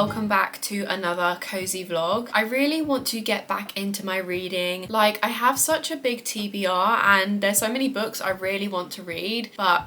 welcome back to another cozy vlog. I really want to get back into my reading. Like, I have such a big TBR and there's so many books I really want to read, but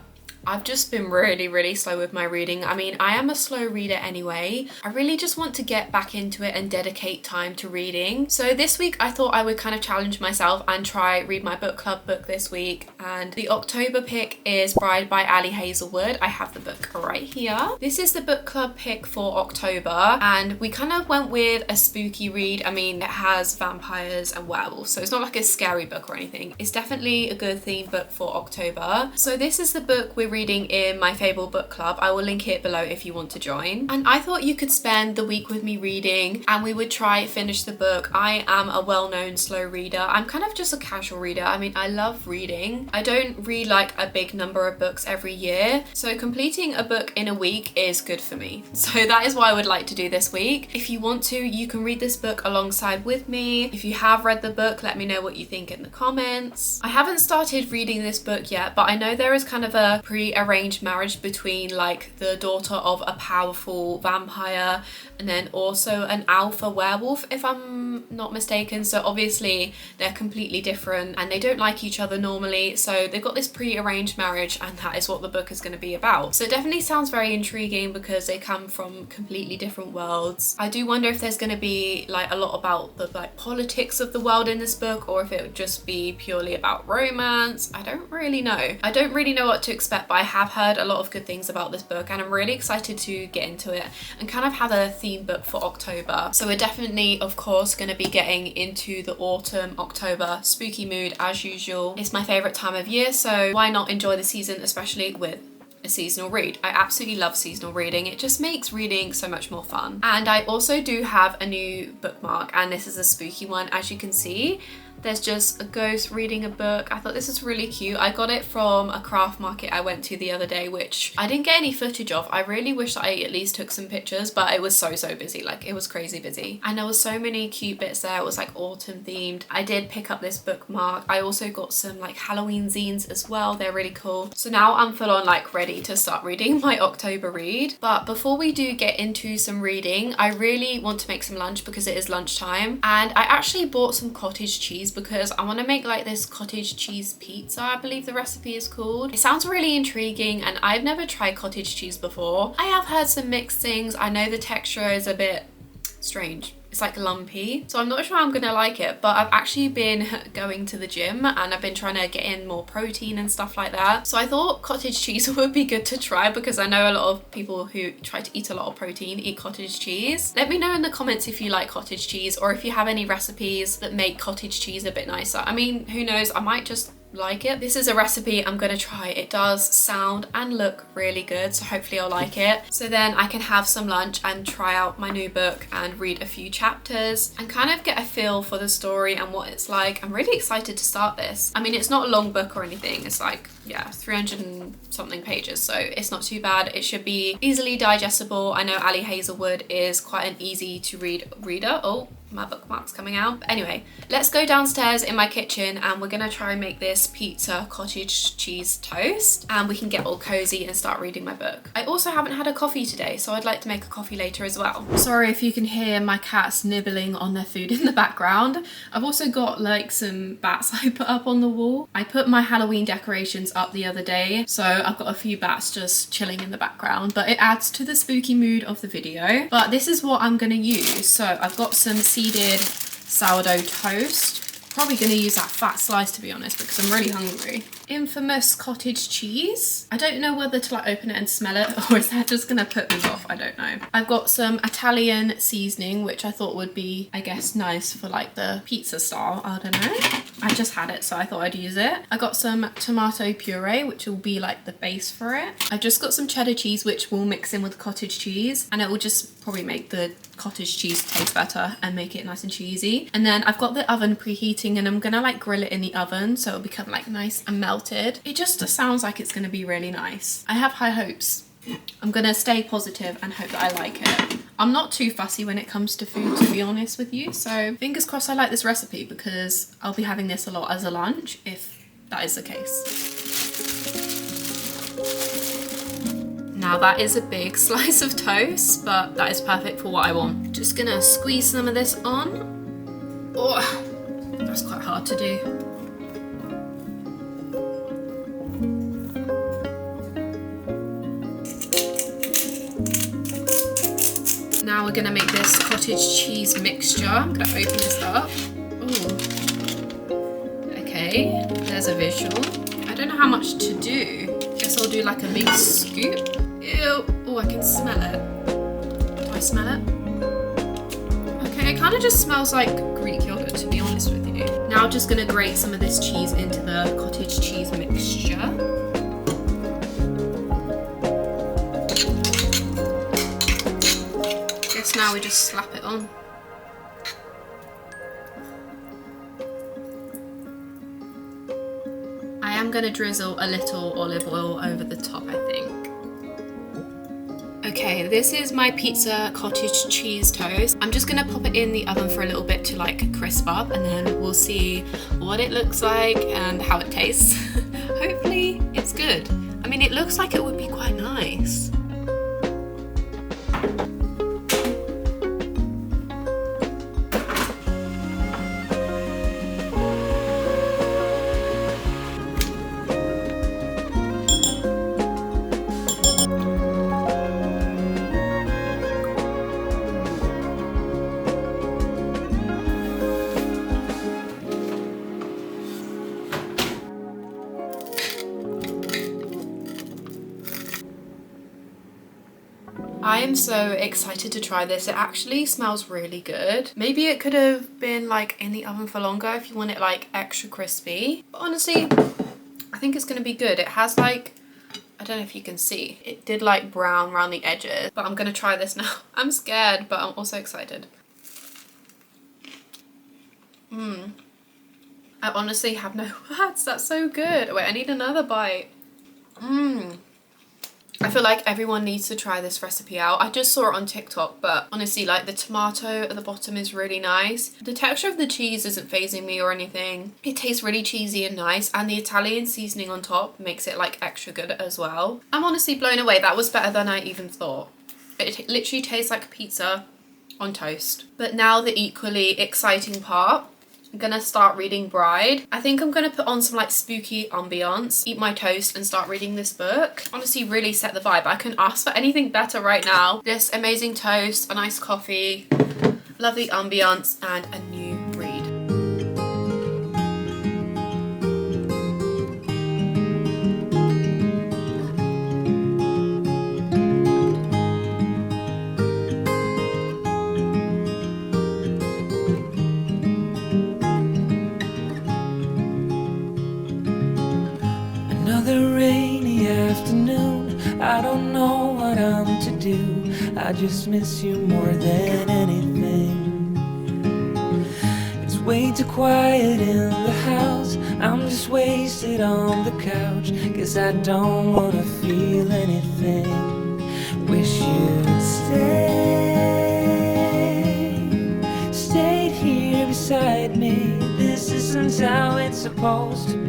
I've just been really slow with my reading. I mean, I am a slow reader anyway. I really just want to get back into it and dedicate time to reading. So this week I thought I would kind of challenge myself and try read my book club book this week. And the October pick is Bride by Ali Hazelwood. I have the book right here. This is the book club pick for October and we kind of went with a spooky read. I mean, it has vampires and werewolves, so it's not like a scary book or anything. It's definitely a good theme book for October. So this is the book we're reading in my Fable book club. I will link it below if you want to join. And I thought you could spend the week with me reading and we would try finish the book. I am a well-known slow reader. I'm kind of just a casual reader. I mean, I love reading. I don't read like a big number of books every year, so completing a book in a week is good for me. So that is what I would like to do this week. If you want to, you can read this book alongside with me. If you have read the book, let me know what you think in the comments. I haven't started reading this book yet, but I know there is kind of a pre-arranged marriage between like the daughter of a powerful vampire and then also an alpha werewolf, if I'm not mistaken. So obviously they're completely different and they don't like each other normally, so they've got this pre-arranged marriage and that is what the book is going to be about. So it definitely sounds very intriguing because they come from completely different worlds. I do wonder if there's going to be like a lot about the like politics of the world in this book, or if it would just be purely about romance. I don't really know. I don't really know what to expect, but I have heard a lot of good things about this book and I'm really excited to get into it and kind of have a theme book for October. So we're definitely, of course, going to be getting into the autumn, October spooky mood as usual. It's my favorite time of year, so why not enjoy the season, especially with a seasonal read. I absolutely love seasonal reading. It just makes reading so much more fun. And I also do have a new bookmark and this is a spooky one. As you can see, there's just a ghost reading a book. I thought this is really cute. I got it from a craft market I went to the other day, which I didn't get any footage of. I really wish that I at least took some pictures, but it was so busy. Like, it was crazy busy. And there was so many cute bits there. It was like autumn themed. I did pick up this bookmark. I also got some like Halloween zines as well. They're really cool. So now I'm full on like ready to start reading my October read. But before we do get into some reading, I really want to make some lunch because it is lunchtime. And I actually bought some cottage cheese because I want to make like this cottage cheese pizza, I believe the recipe is called. It sounds really intriguing and I've never tried cottage cheese before. I have heard some mixed things. I know the texture is a bit strange. It's like lumpy, so I'm not sure I'm gonna like it, but I've actually been going to the gym and I've been trying to get in more protein and stuff like that. So I thought cottage cheese would be good to try because I know a lot of people who try to eat a lot of protein eat cottage cheese. Let me know in the comments if you like cottage cheese or if you have any recipes that make cottage cheese a bit nicer. I mean, who knows, I might just like it. This is a recipe I'm gonna try. It does sound and look really good, so hopefully I'll like it. So then I can have some lunch and try out my new book and read a few chapters and kind of get a feel for the story and what it's like. I'm really excited to start this. I mean, it's not a long book or anything. It's like, yeah, 300 and something pages, so it's not too bad. It should be easily digestible. I know Ali Hazelwood is quite an easy to read reader. Oh, my bookmark's coming out. But anyway, let's go downstairs in my kitchen and we're gonna try and make this pizza cottage cheese toast and we can get all cozy and start reading my book. I also haven't had a coffee today, so I'd like to make a coffee later as well. Sorry if you can hear my cats nibbling on their food in the background. I've also got like some bats I put up on the wall. I put my Halloween decorations up the other day, so I've got a few bats just chilling in the background, but it adds to the spooky mood of the video. But this is what I'm gonna use. So I've got some seeded sourdough toast. Probably going to use that fat slice to be honest because I'm really hungry. Infamous cottage cheese. I don't know whether to like open it and smell it or is that just going to put me off? I don't know. I've got some Italian seasoning which I thought would be, I guess, nice for like the pizza style. I don't know. I just had it so I thought I'd use it. I got some tomato puree which will be like the base for it. I've just got some cheddar cheese which will mix in with cottage cheese and it will just probably make the cottage cheese taste better and make it nice and cheesy. And then I've got the oven preheating and I'm gonna like grill it in the oven so it'll become like nice and melted. It just sounds like it's gonna be really nice. I have high hopes. I'm gonna stay positive and hope that I like it. I'm not too fussy when it comes to food, to be honest with you, so fingers crossed I like this recipe because I'll be having this a lot as a lunch if that is the case. Now that is a big slice of toast, but that is perfect for what I want. Just gonna squeeze some of this on. Oh, that's quite hard to do. Now we're gonna make this cottage cheese mixture. I'm gonna open this up. Ooh. Okay, there's a visual. I don't know how much to do. Guess I'll do like a big scoop. Ew. Oh, I can smell it. Do I smell it? Okay, it kind of just smells like Greek yogurt, to be honest with you. Now I'm just gonna grate some of this cheese into the cottage cheese mixture. Now we just slap it on. I am going to drizzle a little olive oil over the top, I think. Okay, this is my pizza cottage cheese toast. I'm just going to pop it in the oven for a little bit to like crisp up, and then we'll see what it looks like and how it tastes. Hopefully it's good. I mean, it looks like it would be quite nice. I am so excited to try this. It actually smells really good. Maybe it could have been like in the oven for longer if you want it like extra crispy. But honestly, I think it's gonna be good. It has like, I don't know if you can see, it did like brown around the edges, but I'm gonna try this now. I'm scared, but I'm also excited. I honestly have no words. That's so good. Wait, I need another bite. I feel like everyone needs to try this recipe out. I just saw it on TikTok, but honestly, like the tomato at the bottom is really nice. The texture of the cheese isn't phasing me or anything. It tastes really cheesy and nice, and the Italian seasoning on top makes it like extra good as well. I'm honestly blown away. That was better than I even thought. It literally tastes like pizza on toast. But now the equally exciting part. I'm gonna start reading Bride. I think I'm gonna put on some like spooky ambiance, eat my toast and start reading this book. Honestly, really set the vibe. I couldn't ask for anything better right now. This amazing toast, a nice coffee, lovely ambiance and a new read. Another rainy afternoon, I don't know what I'm to do. I just miss you more than anything. It's way too quiet in the house, I'm just wasted on the couch. Guess I don't wanna feel anything. Wish you'd stayed here beside me. This isn't how it's supposed to be.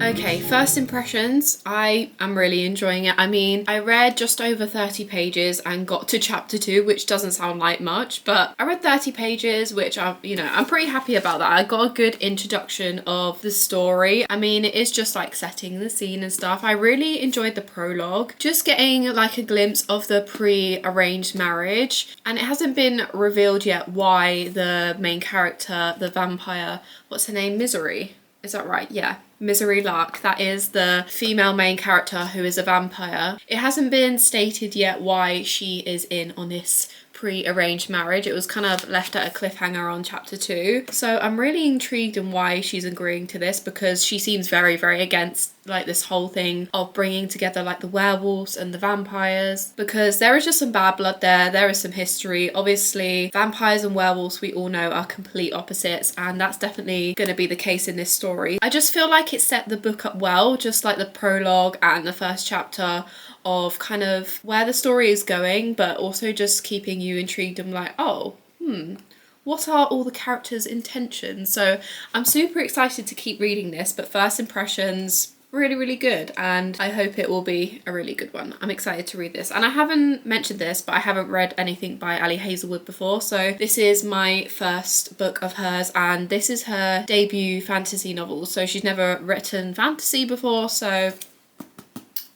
Okay, first impressions, I am really enjoying it. I mean, I read just over 30 pages and got to chapter 2, which doesn't sound like much, but I read 30 pages, which I'm pretty happy about that. I got a good introduction of the story. I mean, it is just like setting the scene and stuff. I really enjoyed the prologue, just getting like a glimpse of the pre-arranged marriage, and it hasn't been revealed yet why the main character, the vampire, what's her name, Misery? Is that right? Yeah. Misery Lark, that is the female main character who is a vampire. It hasn't been stated yet why she is in on this pre-arranged marriage. It was kind of left at a cliffhanger on chapter 2. So I'm really intrigued in why she's agreeing to this, because she seems very, very against like this whole thing of bringing together like the werewolves and the vampires, because there is just some bad blood there. There is some history. Obviously, vampires and werewolves, we all know, are complete opposites, and that's definitely going to be the case in this story. I just feel like it set the book up well, just like the prologue and the first chapter, of kind of where the story is going, but also just keeping you intrigued and like, oh, what are all the characters' intentions? So I'm super excited to keep reading this, but first impressions, really, really good, and I hope it will be a really good one. I'm excited to read this. And I haven't mentioned this, but I haven't read anything by Ali Hazelwood before, so this is my first book of hers, and this is her debut fantasy novel. So she's never written fantasy before, so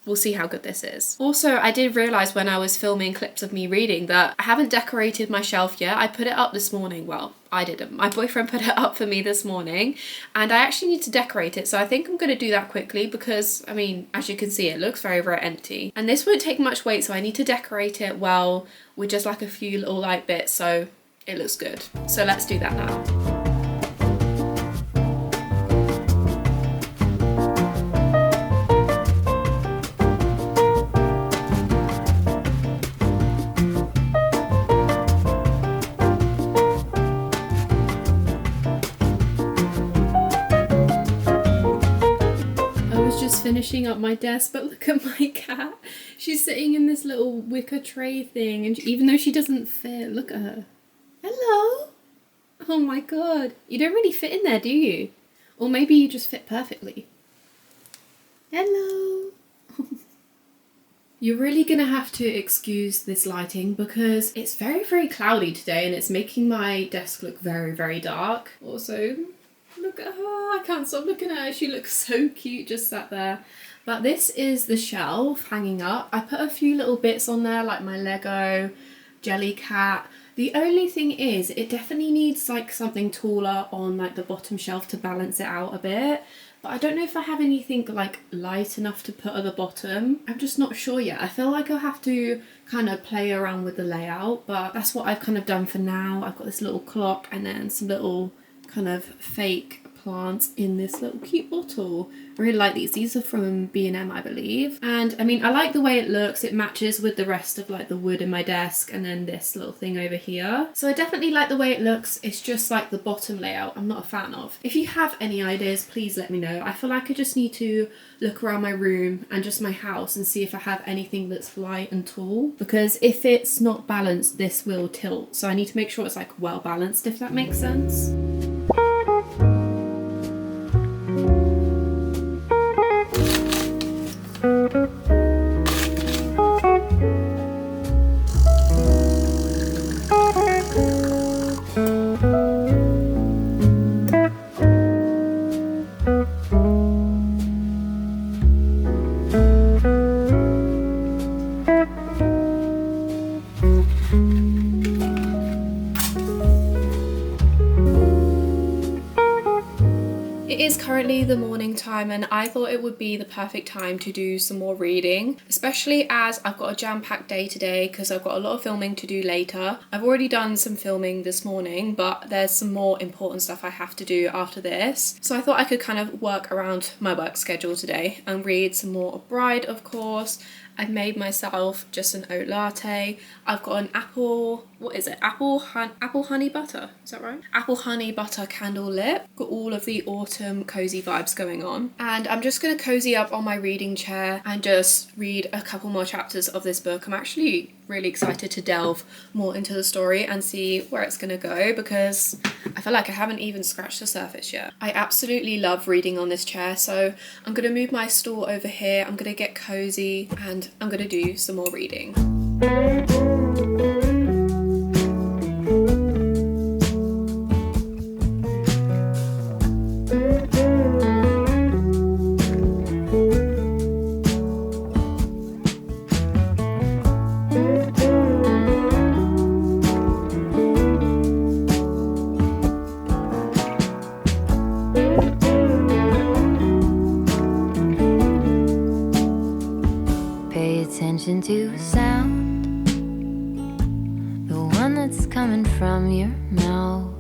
we'll see how good this is. Also, I did realise when I was filming clips of me reading that I haven't decorated my shelf yet. I put it up this morning. Well, I didn't. My boyfriend put it up for me this morning, and I actually need to decorate it. So I think I'm going to do that quickly because, I mean, as you can see, it looks very, very empty. And this won't take much weight, so I need to decorate it well with just like a few little light bits so it looks good. So let's do that now. Finishing up my desk, but look at my cat. She's sitting in this little wicker tray thing, and even though she doesn't fit, look at her. Hello. Oh my god, you don't really fit in there, do you? Or maybe you just fit perfectly. Hello. You're really gonna have to excuse this lighting because it's very, very cloudy today and it's making my desk look very, very dark. Also, look at her, I can't stop looking at her. She looks so cute just sat there. But this is the shelf hanging up. I put a few little bits on there like my Lego, jelly cat. The only thing is it definitely needs like something taller on like the bottom shelf to balance it out a bit. But I don't know if I have anything like light enough to put at the bottom. I'm just not sure yet. I feel like I'll have to kind of play around with the layout, but that's what I've kind of done for now. I've got this little clock and then some little kind of fake plants in this little cute bottle. I really like these. These are from B&M, I believe. And I mean, I like the way it looks. It matches with the rest of like the wood in my desk and then this little thing over here. So I definitely like the way it looks. It's just like the bottom layout I'm not a fan of. If you have any ideas, please let me know. I feel like I just need to look around my room and just my house and see if I have anything that's light and tall, because if it's not balanced, this will tilt. So I need to make sure it's like well balanced, if that makes sense. It is currently the morning time and I thought it would be the perfect time to do some more reading, especially as I've got a jam-packed day today because I've got a lot of filming to do later. I've already done some filming this morning, but there's some more important stuff I have to do after this. So I thought I could kind of work around my work schedule today and read some more of Bride, of course. I've made myself just an oat latte. I've got an apple, what is it? Apple honey butter, is that right? Apple honey butter candle lit. Got all of the autumn cozy vibes going on. And I'm just gonna cozy up on my reading chair and just read a couple more chapters of this book. I'm actually really excited to delve more into the story and see where it's gonna go because I feel like I haven't even scratched the surface yet. I absolutely love reading on this chair, so I'm gonna move my stool over here, I'm gonna get cozy and I'm gonna do some more reading. To sound, the one that's coming from your mouth.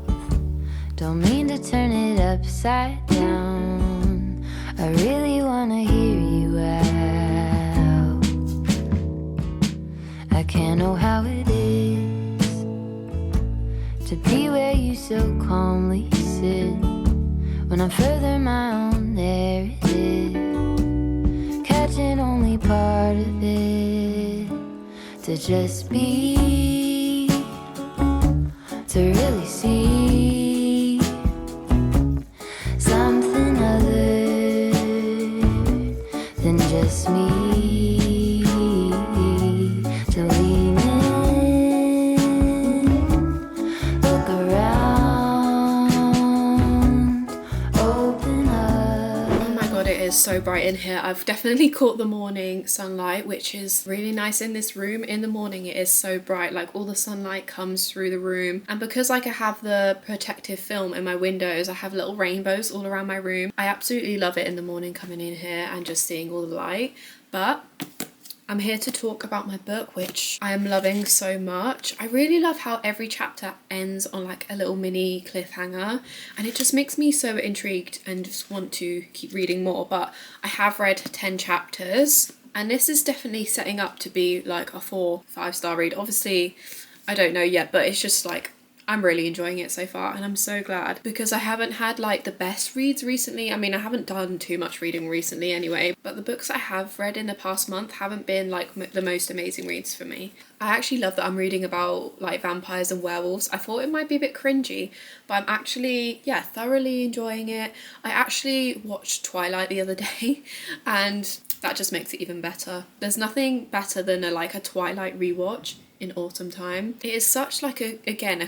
Don't mean to turn it upside down. I really wanna hear you out. I can't know how it is to be where you so calmly sit. When I'm further my own, there it is, catching only part of it. To just be, to really see something other just me to lean in, look around, open up. Oh my god, it is so bright in here. I've definitely caught the morning sunlight, which is really nice in this room. In the morning it is so bright, like all the sunlight comes through the room, and because like I have the protective film in my windows, I have little rainbows all around my room. I absolutely love it in the morning coming in here and just seeing all the light. But I'm here to talk about my book, which I am loving so much. I really love how every chapter ends on like a little mini cliffhanger, and it just makes me so intrigued and just want to keep reading more. But I have read 10 chapters, and this is definitely setting up to be like a 4-5 star read. Obviously, I don't know yet, but it's just like I'm really enjoying it so far, and I'm so glad because I haven't had like the best reads recently. I mean, I haven't done too much reading recently anyway, but the books I have read in the past month haven't been like the most amazing reads for me. I actually love that I'm reading about like vampires and werewolves. I thought it might be a bit cringy, but I'm actually, yeah, thoroughly enjoying it. I actually watched Twilight the other day, and that just makes it even better. There's nothing better than a Twilight rewatch in autumn time. It is such like a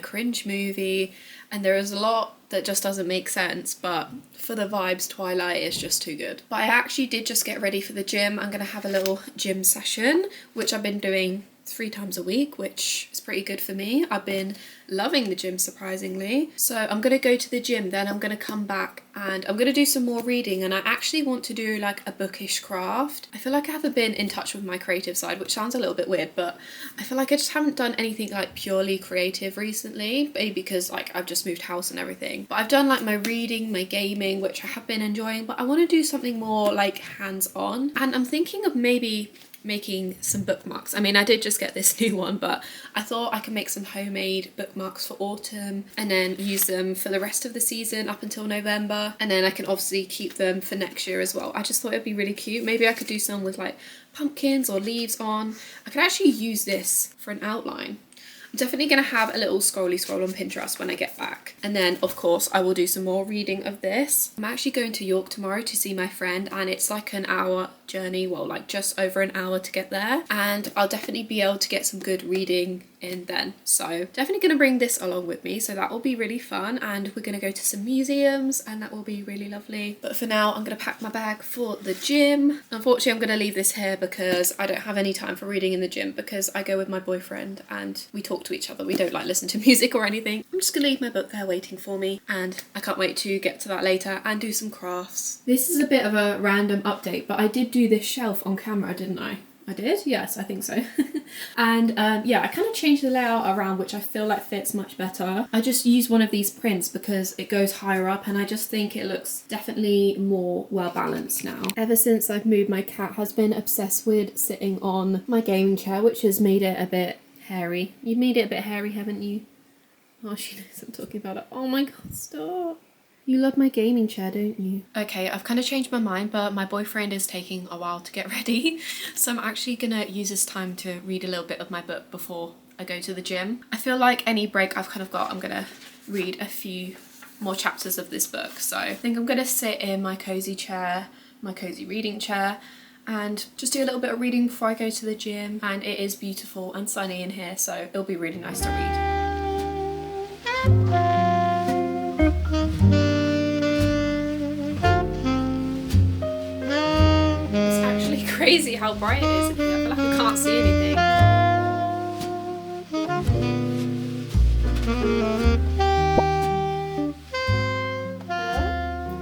cringe movie, and there is a lot that just doesn't make sense, but for the vibes, Twilight is just too good. But I actually did just get ready for the gym. I'm gonna have a little gym session, which I've been doing 3 times a week, which is pretty good for me. I've been loving the gym surprisingly. So I'm gonna go to the gym, then I'm gonna come back and I'm gonna do some more reading, and I actually want to do like a bookish craft. I feel like I haven't been in touch with my creative side, which sounds a little bit weird, but I feel like I just haven't done anything like purely creative recently, maybe because like I've just moved house and everything. But I've done like my reading, my gaming, which I have been enjoying, but I want to do something more like hands-on, and I'm thinking of maybe making some bookmarks. I mean, I did just get this new one, but I thought I could make some homemade bookmarks for autumn and then use them for the rest of the season up until November, and then I can obviously keep them for next year as well. I just thought it'd be really cute. Maybe I could do some with like pumpkins or leaves on. I could actually use this for an outline. I'm definitely going to have a little scroll on Pinterest when I get back. And then, of course, I will do some more reading of this. I'm actually going to York tomorrow to see my friend, and it's like an hour journey, well, like just over an hour to get there. And I'll definitely be able to get some good reading in then. So definitely going to bring this along with me. So that will be really fun. And we're going to go to some museums, and that will be really lovely. But for now, I'm going to pack my bag for the gym. Unfortunately, I'm going to leave this here because I don't have any time for reading in the gym because I go with my boyfriend and we talk to each other. We don't like listen to music or anything. I'm just gonna leave my book there waiting for me, and I can't wait to get to that later and do some crafts. This is a bit of a random update, but I did do this shelf on camera, didn't I? I did? Yes, I think so. And yeah, I kind of changed the layout around, which I feel like fits much better. I just used one of these prints because it goes higher up, and I just think it looks definitely more well balanced now. Ever since I've moved, my cat has been obsessed with sitting on my gaming chair, which has made it a bit hairy. You've made it a bit hairy, haven't you? Oh, she knows I'm talking about it. Oh my god, stop. You love my gaming chair, don't you? Okay, I've kind of changed my mind, but my boyfriend is taking a while to get ready. So I'm actually gonna use this time to read a little bit of my book before I go to the gym. I feel like any break I've kind of got, I'm gonna read a few more chapters of this book. So I think I'm gonna sit in my cozy chair, my cozy reading chair, and just do a little bit of reading before I go to the gym. And it is beautiful and sunny in here, so it'll be really nice to read. It's actually crazy how bright it is in here. I feel like I can't see anything.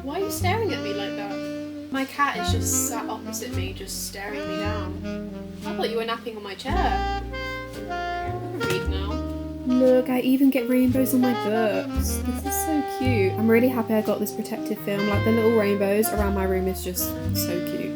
Why are you staring at me like that? My cat is just sat opposite me, just staring me down. I thought you were napping on my chair. I'm gonna read now. Look, I even get rainbows on my books. This is so cute. I'm really happy I got this protective film. Like the little rainbows around my room is just so cute.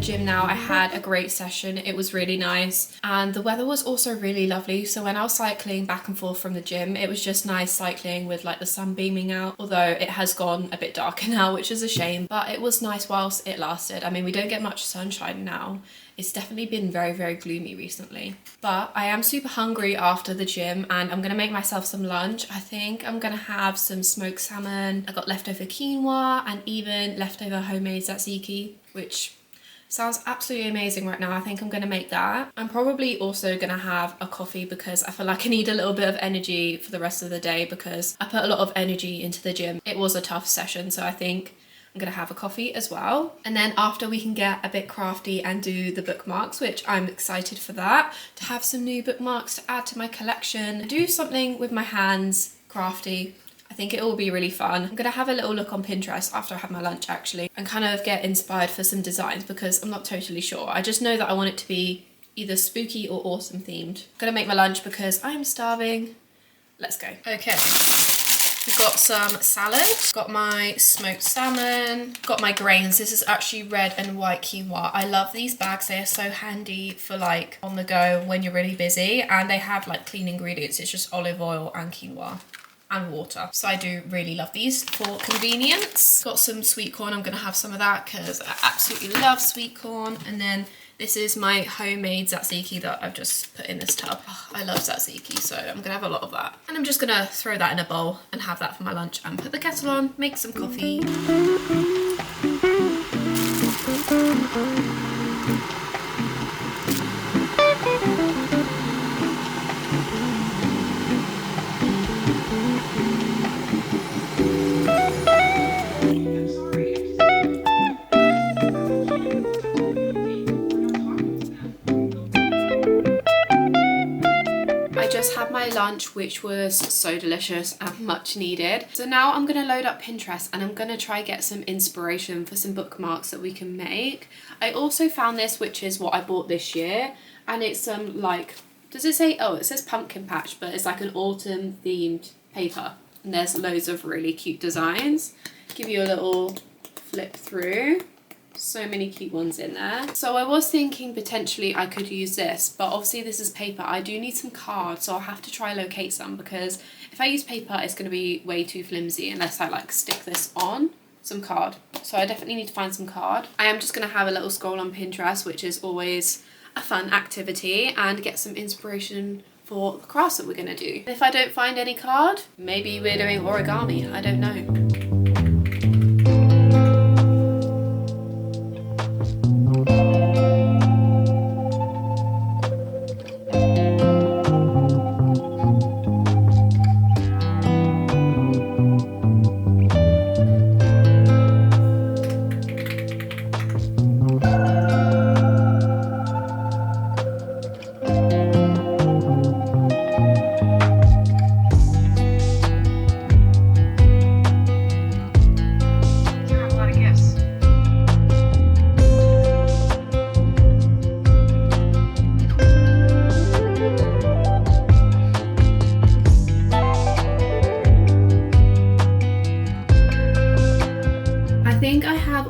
gym now. I had a great session. It was really nice. And the weather was also really lovely. So when I was cycling back and forth from the gym, it was just nice cycling with like the sun beaming out. Although it has gone a bit darker now, which is a shame. But it was nice whilst it lasted. I mean, we don't get much sunshine now. It's definitely been very, very gloomy recently. But I am super hungry after the gym and I'm gonna make myself some lunch. I think I'm gonna have some smoked salmon. I got leftover quinoa and even leftover homemade tzatziki, which sounds absolutely amazing right now. I think I'm gonna make that. I'm probably also gonna have a coffee because I feel like I need a little bit of energy for the rest of the day because I put a lot of energy into the gym. It was a tough session, so I think I'm gonna have a coffee as well. And then after we can get a bit crafty and do the bookmarks, which I'm excited for that, to have some new bookmarks to add to my collection, do something with my hands, crafty. I think it will be really fun. I'm gonna have a little look on Pinterest after I have my lunch actually and kind of get inspired for some designs because I'm not totally sure. I just know that I want it to be either spooky or autumn themed. I'm gonna make my lunch because I'm starving. Let's go. Okay. We've got some salad, got my smoked salmon, got my grains. This is actually red and white quinoa. I love these bags. They are so handy for like on the go when you're really busy and they have like clean ingredients. It's just olive oil and quinoa and water. So I do really love these for convenience. Got some sweet corn. I'm gonna have some of that because I absolutely love sweet corn. And then this is my homemade tzatziki that I've just put in this tub. Oh, I love tzatziki, so I'm gonna have a lot of that. And I'm just gonna throw that in a bowl and have that for my lunch and put the kettle on, make some coffee. Had my lunch, which was so delicious and much needed. So now I'm gonna load up Pinterest and I'm gonna try get some inspiration for some bookmarks that we can make. I also found this, which is what I bought this year, and it's some like, does it say, oh, it says pumpkin patch, but it's like an autumn themed paper and there's loads of really cute designs. Give you a little flip through. So many cute ones in there. So I was thinking potentially I could use this, but obviously this is paper. I do need some cards, so I'll have to try locate some because if I use paper, it's going to be way too flimsy unless I like stick this on some card. So I definitely need to find some card. I am just going to have a little scroll on Pinterest, which is always a fun activity, and get some inspiration for the crafts that we're going to do. If I don't find any card, maybe we're doing origami. I don't know.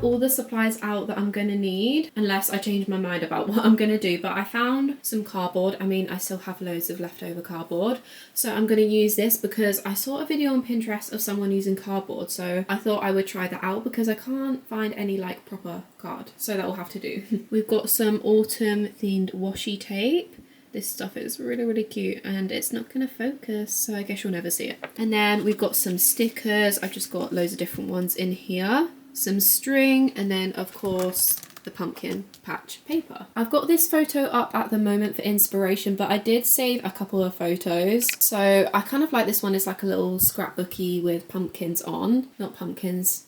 All the supplies out that I'm gonna need unless I change my mind about what I'm gonna do, but I found some cardboard. I mean, I still have loads of leftover cardboard, so I'm gonna use this because I saw a video on Pinterest of someone using cardboard, so I thought I would try that out because I can't find any like proper card, so that will have to do. We've got some autumn themed washi tape. This stuff is really, really cute and it's not gonna focus, so I guess you'll never see it. And then we've got some stickers. I've just got loads of different ones in here. Some string, and then of course the pumpkin patch paper. I've got this photo up at the moment for inspiration, but I did save a couple of photos. So I kind of like this one. It's like a little scrapbooky with pumpkins on. Not pumpkins,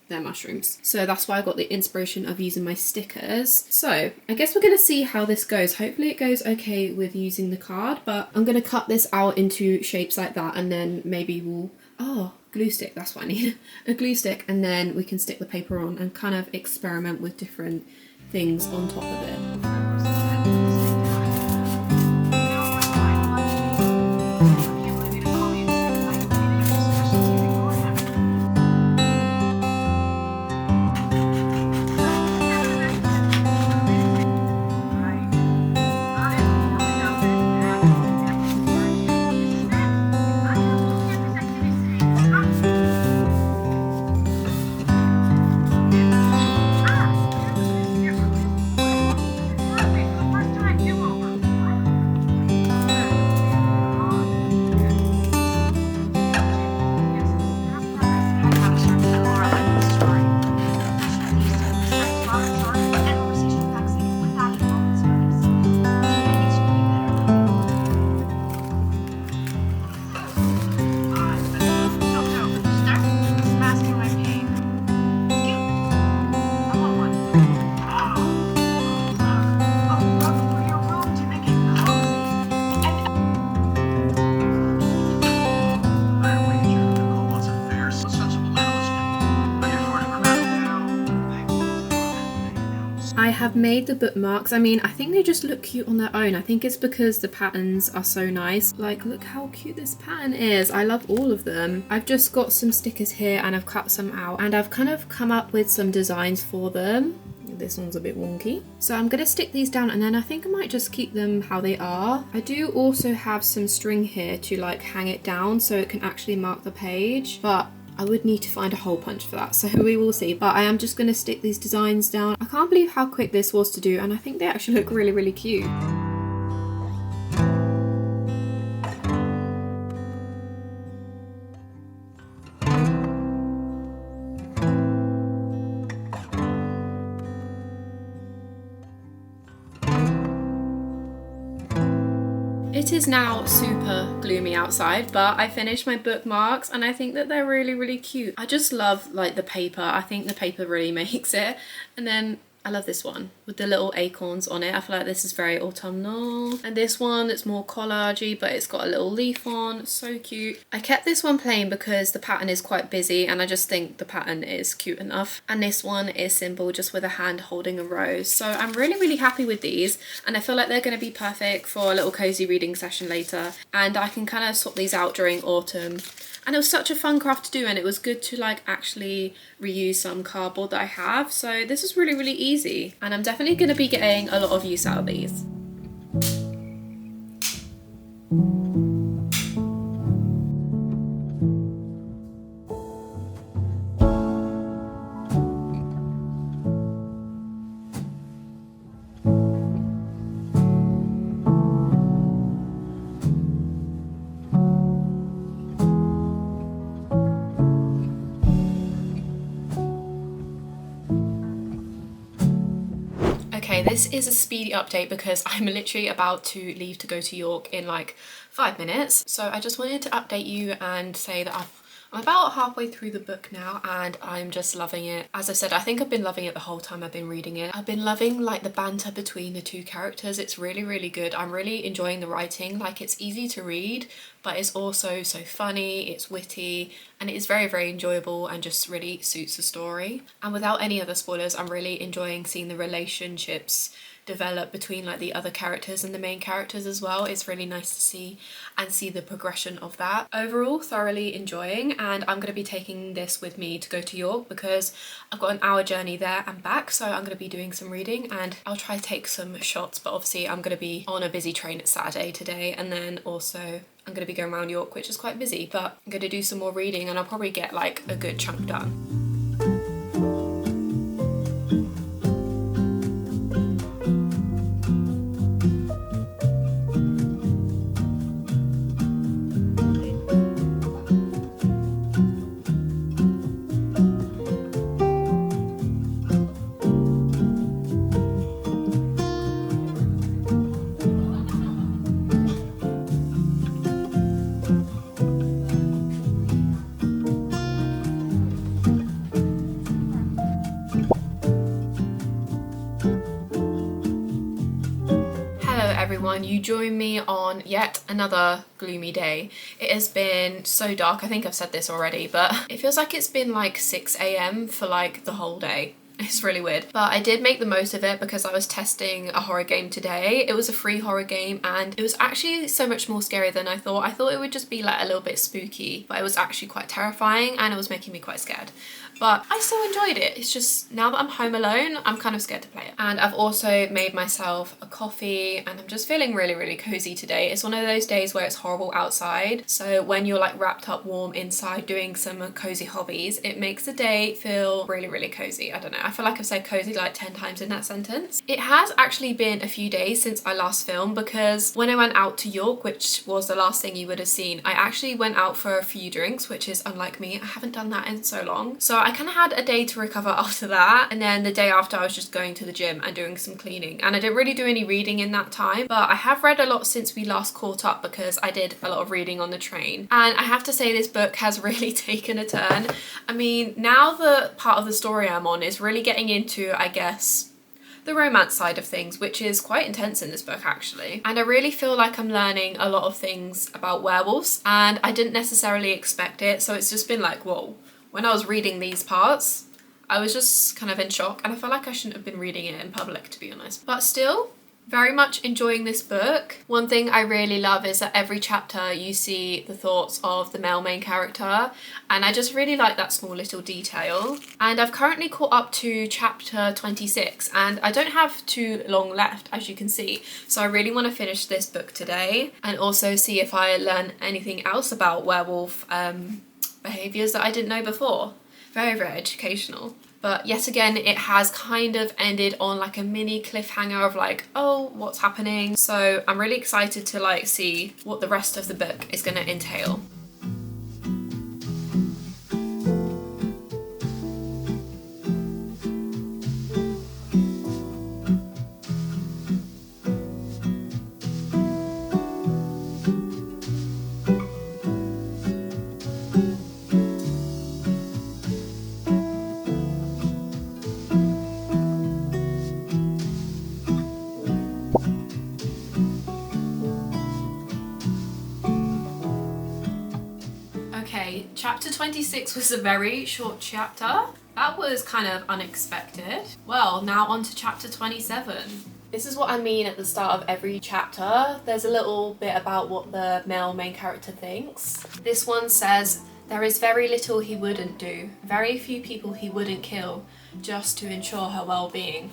they're mushrooms. So that's why I got the inspiration of using my stickers. So I guess we're gonna see how this goes. Hopefully it goes okay with using the card, but I'm gonna cut this out into shapes like that and then maybe we'll, glue stick, that's what I need. A glue stick, and then we can stick the paper on and kind of experiment with different things on top of it. made the bookmarks. I mean, I think they just look cute on their own. I think it's because the patterns are so nice. Like, look how cute this pattern is. I love all of them. I've just got some stickers here and I've cut some out and I've kind of come up with some designs for them. This one's a bit wonky. So I'm going to stick these down and then I think I might just keep them how they are. I do also have some string here to like hang it down so it can actually mark the page, but I would need to find a hole punch for that, so we will see. But I am just going to stick these designs down. I can't believe how quick this was to do, and I think they actually look really, really cute. It is now super gloomy outside, but I finished my bookmarks and I think that they're really, really cute. I just love like the paper. I think the paper really makes it. And then I love this one with the little acorns on it. I feel like this is very autumnal. And this one, it's more collagey, but it's got a little leaf on. It's so cute. I kept this one plain because the pattern is quite busy and I just think the pattern is cute enough. And this one is simple, just with a hand holding a rose. So I'm really, really happy with these. And I feel like they're going to be perfect for a little cozy reading session later. And I can kind of swap these out during autumn. And it was such a fun craft to do, and it was good to like actually reuse some cardboard that I have. So this is really, really easy. And I'm definitely going to be getting a lot of use out of these. Okay, this is a speedy update because I'm literally about to leave to go to York in like 5 minutes. So I just wanted to update you and say that I'm about halfway through the book now and I'm just loving it. As I said, I think I've been loving it the whole time I've been reading it. I've been loving like the banter between the two characters. It's really, really good. I'm really enjoying the writing. Like, it's easy to read, but it's also so funny, it's witty, and it is very, very enjoyable and just really suits the story. And without any other spoilers, I'm really enjoying seeing the relationships develop between like the other characters and the main characters as well. It's really nice to see and see the progression of that. Overall, thoroughly enjoying, and I'm going to be taking this with me to go to York because I've got an hour journey there and back, so I'm going to be doing some reading and I'll try to take some shots, but obviously I'm going to be on a busy train at Saturday today, and then also I'm going to be going around York, which is quite busy, but I'm going to do some more reading and I'll probably get like a good chunk done. Everyone, you join me on yet another gloomy day. It has been so dark. I think I've said this already, but it feels like it's been like 6 a.m. for like the whole day. It's really weird, but I did make the most of it because I was testing a horror game today. It was a free horror game and it was actually so much more scary than I thought. I thought it would just be like a little bit spooky, but it was actually quite terrifying and it was making me quite scared. But I still enjoyed it. It's just now that I'm home alone, I'm kind of scared to play it. And I've also made myself a coffee and I'm just feeling really, really cozy today. It's one of those days where it's horrible outside. So when you're like wrapped up warm inside doing some cozy hobbies, it makes the day feel really, really cozy. I don't know. I feel like I've said cozy like 10 times in that sentence. It has actually been a few days since I last filmed because when I went out to York, which was the last thing you would have seen, I actually went out for a few drinks, which is unlike me. I haven't done that in so long. So I kind of had a day to recover after that, and then the day after I was just going to the gym and doing some cleaning, and I didn't really do any reading in that time, but I have read a lot since we last caught up because I did a lot of reading on the train. And I have to say this book has really taken a turn. I mean, now the part of the story I'm on is really getting into, I guess, the romance side of things, which is quite intense in this book actually. And I really feel like I'm learning a lot of things about werewolves and I didn't necessarily expect it, so it's just been like, whoa. When I was reading these parts, I was just kind of in shock, and I felt like I shouldn't have been reading it in public, to be honest. But still, very much enjoying this book. One thing I really love is that every chapter you see the thoughts of the male main character, and I just really like that small little detail. And I've currently caught up to chapter 26, and I don't have too long left, as you can see, so I really want to finish this book today and also see if I learn anything else about werewolf behaviours that I didn't know before. Very, very educational. But yet again, it has kind of ended on like a mini cliffhanger of like, oh, what's happening? So I'm really excited to like see what the rest of the book is going to entail. Chapter 26 was a very short chapter. That was kind of unexpected. Well, now on to chapter 27. This is what I mean at the start of every chapter. There's a little bit about what the male main character thinks. This one says, there is very little he wouldn't do, very few people he wouldn't kill, just to ensure her well-being.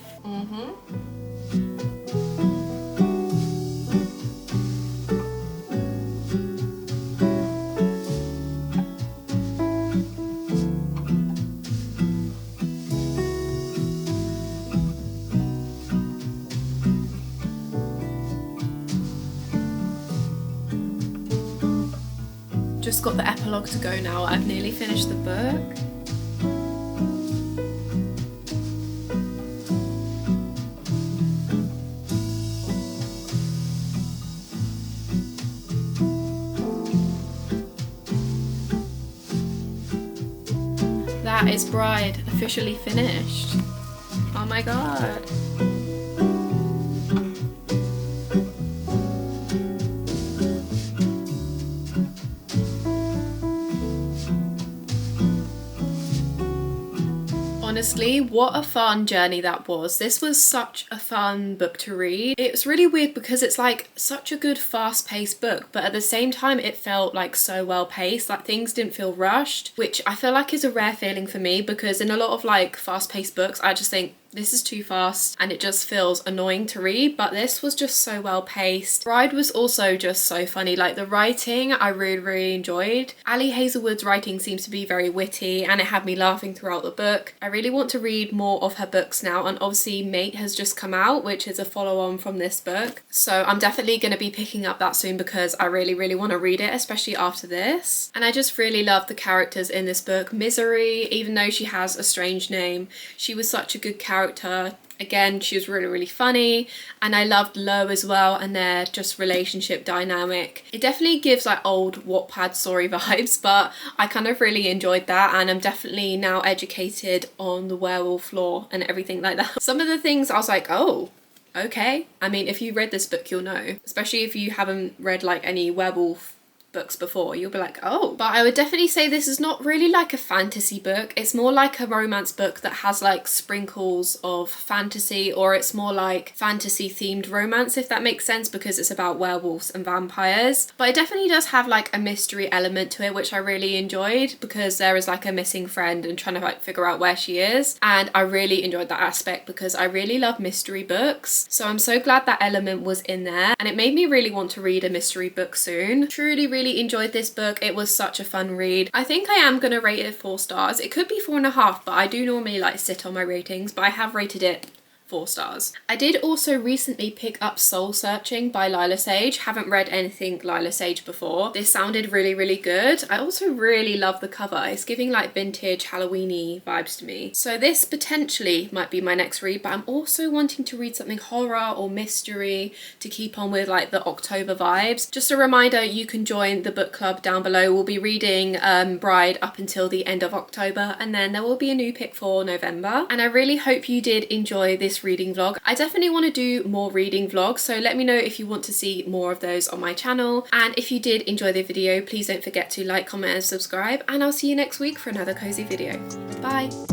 Just got the epilogue to go now. I've nearly finished the book. That is Bride officially finished. Oh my god. Honestly, what a fun journey that was. This was such a fun book to read. It's really weird because it's like such a good fast-paced book, but at the same time it felt like so well-paced, like things didn't feel rushed, which I feel like is a rare feeling for me, because in a lot of like fast-paced books I just think this is too fast and it just feels annoying to read, but this was just so well paced. Bride was also just so funny. Like the writing I really enjoyed. Ali Hazelwood's writing seems to be very witty and it had me laughing throughout the book. I really want to read more of her books now, and obviously Mate has just come out, which is a follow-on from this book, so I'm definitely going to be picking up that soon because I really want to read it, especially after this. And I just really love the characters in this book. Misery, even though she has a strange name, she was such a good character. Again, she was really funny, and I loved Lo as well and their just relationship dynamic. It definitely gives like old Wattpad story vibes, but I kind of really enjoyed that, and I'm definitely now educated on the werewolf lore and everything like that. Some of the things I was like, oh, okay. I mean, if you read this book, you'll know, especially if you haven't read like any werewolf books before, you'll be like, oh. But I would definitely say this is not really like a fantasy book. It's more like a romance book that has like sprinkles of fantasy, or it's more like fantasy themed romance, if that makes sense, because it's about werewolves and vampires. But it definitely does have like a mystery element to it, which I really enjoyed, because there is like a missing friend and trying to like figure out where she is, and I really enjoyed that aspect because I really love mystery books. So I'm so glad that element was in there, and it made me really want to read a mystery book soon. Truly enjoyed this book. It was such a fun read. I think I am gonna rate it 4 stars. It could be 4.5, but I do normally like sit on my ratings, but I have rated it 4 stars. I did also recently pick up Soul Searching by Lila Sage. Haven't read anything Lila Sage before. This sounded really good. I also really love the cover. It's giving like vintage Halloween-y vibes to me. So this potentially might be my next read, but I'm also wanting to read something horror or mystery to keep on with like the October vibes. Just a reminder, you can join the book club down below. We'll be reading Bride up until the end of October, and then there will be a new pick for November. And I really hope you did enjoy this reading vlog. I definitely want to do more reading vlogs, so let me know if you want to see more of those on my channel. And if you did enjoy the video, please don't forget to like, comment and subscribe, and I'll see you next week for another cozy video. Bye!